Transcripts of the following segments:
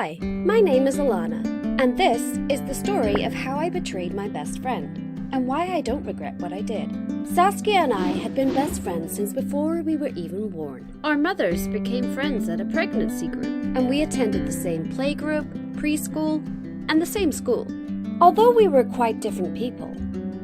Hi, my name is Alana, and this is the story of how I betrayed my best friend, and why I don't regret what I did. Saskia and I had been best friends since before we were even born. Our mothers became friends at a pregnancy group, and we attended the same playgroup, preschool, and the same school. Although we were quite different people,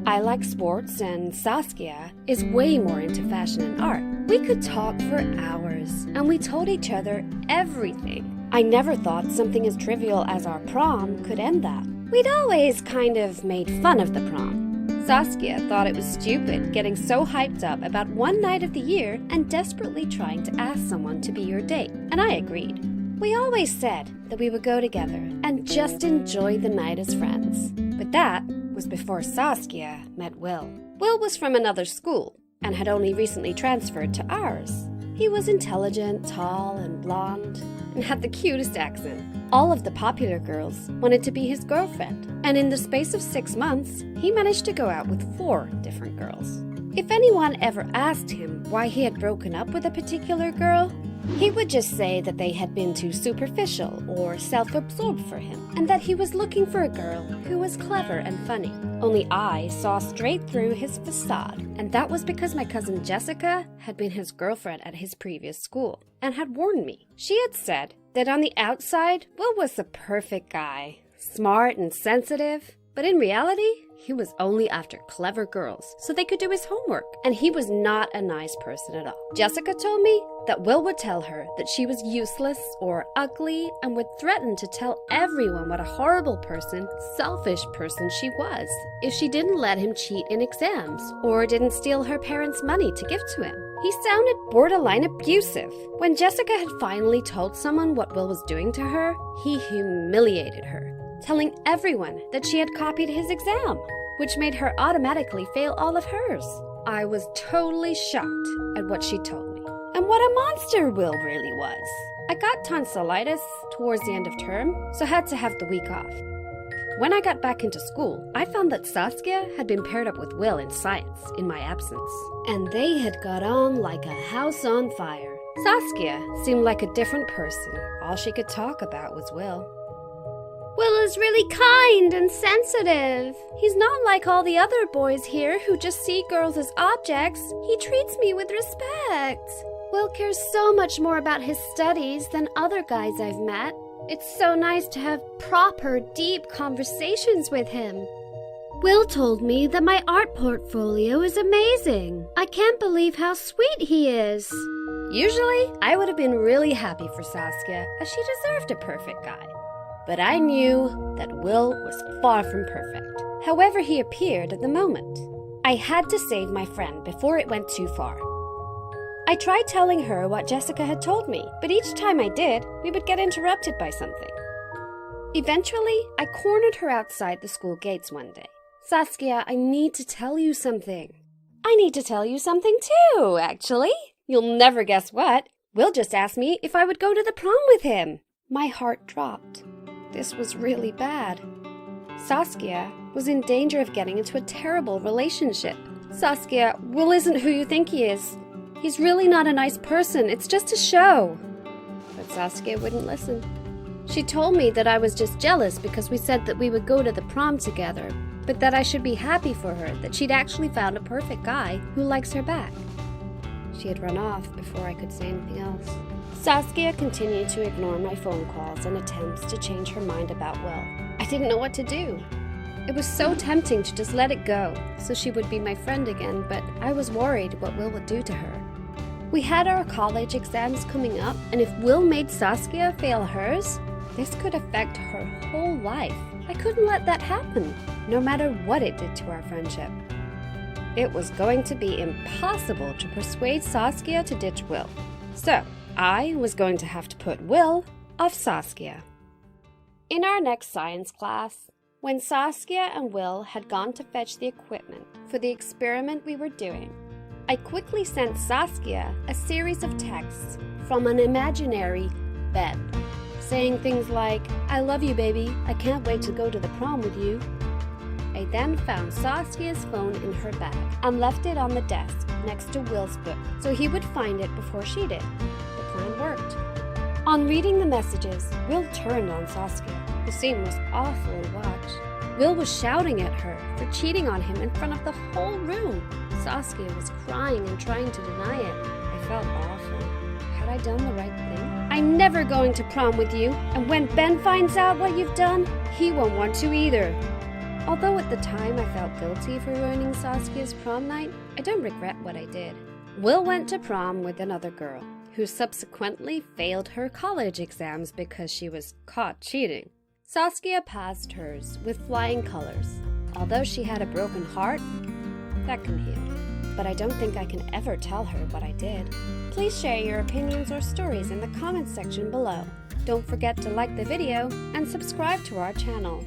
I like sports and Saskia is way more into fashion and art. We could talk for hours, and we told each other everything. I never thought something as trivial as our prom could end that. We'd always kind of made fun of the prom. Saskia thought it was stupid getting so hyped up about one night of the year and desperately trying to ask someone to be your date, and I agreed. We always said that we would go together and just enjoy the night as friends. But that was before Saskia met Will. Will was from another school and had only recently transferred to ours. He was intelligent, tall, and blonde, and had the cutest accent. All of the popular girls wanted to be his girlfriend, and in the space of 6 months, he managed to go out with 4 different girls. If anyone ever asked him why he had broken up with a particular girl, he would just say that they had been too superficial or self-absorbed for him, and that he was looking for a girl who was clever and funny. Only I saw straight through his facade, and that was because my cousin Jessica had been his girlfriend at his previous school, and had warned me. She had said that on the outside, Will was the perfect guy, smart and sensitive, but in reality, he was only after clever girls so they could do his homework, and he was not a nice person at all. Jessica told me that Will would tell her that she was useless or ugly and would threaten to tell everyone what a horrible person, selfish person she was if she didn't let him cheat in exams or didn't steal her parents' money to give to him. He sounded borderline abusive. When Jessica had finally told someone what Will was doing to her, he humiliated her, telling everyone that she had copied his exam, which made her automatically fail all of hers. I was totally shocked at what she told me, and what a monster Will really was. I got tonsillitis towards the end of term, so had to have the week off. When I got back into school, I found that Saskia had been paired up with Will in science in my absence, and they had got on like a house on fire. Saskia seemed like a different person. All she could talk about was Will. Will is really kind and sensitive. He's not like all the other boys here who just see girls as objects. He treats me with respect. Will cares so much more about his studies than other guys I've met. It's so nice to have proper, deep conversations with him. Will told me that my art portfolio is amazing. I can't believe how sweet he is. Usually, I would have been really happy for Saskia, as she deserved a perfect guy. But I knew that Will was far from perfect, however he appeared at the moment. I had to save my friend before it went too far. I tried telling her what Jessica had told me, but each time I did, we would get interrupted by something. Eventually, I cornered her outside the school gates one day. Saskia, I need to tell you something. I need to tell you something too, actually. You'll never guess what. Will just asked me if I would go to the prom with him. My heart dropped. This was really bad. Saskia was in danger of getting into a terrible relationship. Saskia, Will isn't who you think he is. He's really not a nice person. It's just a show. But Saskia wouldn't listen. She told me that I was just jealous because we said that we would go to the prom together, but that I should be happy for her that she'd actually found a perfect guy who likes her back. She had run off before I could say anything else. Saskia continued to ignore my phone calls and attempts to change her mind about Will. I didn't know what to do. It was so tempting to just let it go so she would be my friend again, but I was worried what Will would do to her. We had our college exams coming up, and if Will made Saskia fail hers, this could affect her whole life. I couldn't let that happen, no matter what it did to our friendship. It was going to be impossible to persuade Saskia to ditch Will. So, I was going to have to put Will off Saskia. In our next science class, when Saskia and Will had gone to fetch the equipment for the experiment we were doing, I quickly sent Saskia a series of texts from an imaginary bed, saying things like, "I love you, baby. I can't wait to go to the prom with you." I then found Saskia's phone in her bag and left it on the desk next to Will's book so he would find it before she did. The plan worked. On reading the messages, Will turned on Saskia. The scene was awful to watch. Will was shouting at her for cheating on him in front of the whole room. Saskia was crying and trying to deny it. I felt awful. Had I done the right thing? I'm never going to prom with you, and when Ben finds out what you've done, he won't want to either. Although at the time I felt guilty for ruining Saskia's prom night, I don't regret what I did. Will went to prom with another girl, who subsequently failed her college exams because she was caught cheating. Saskia passed hers with flying colors. Although she had a broken heart, that can heal. But I don't think I can ever tell her what I did. Please share your opinions or stories in the comments section below. Don't forget to like the video and subscribe to our channel.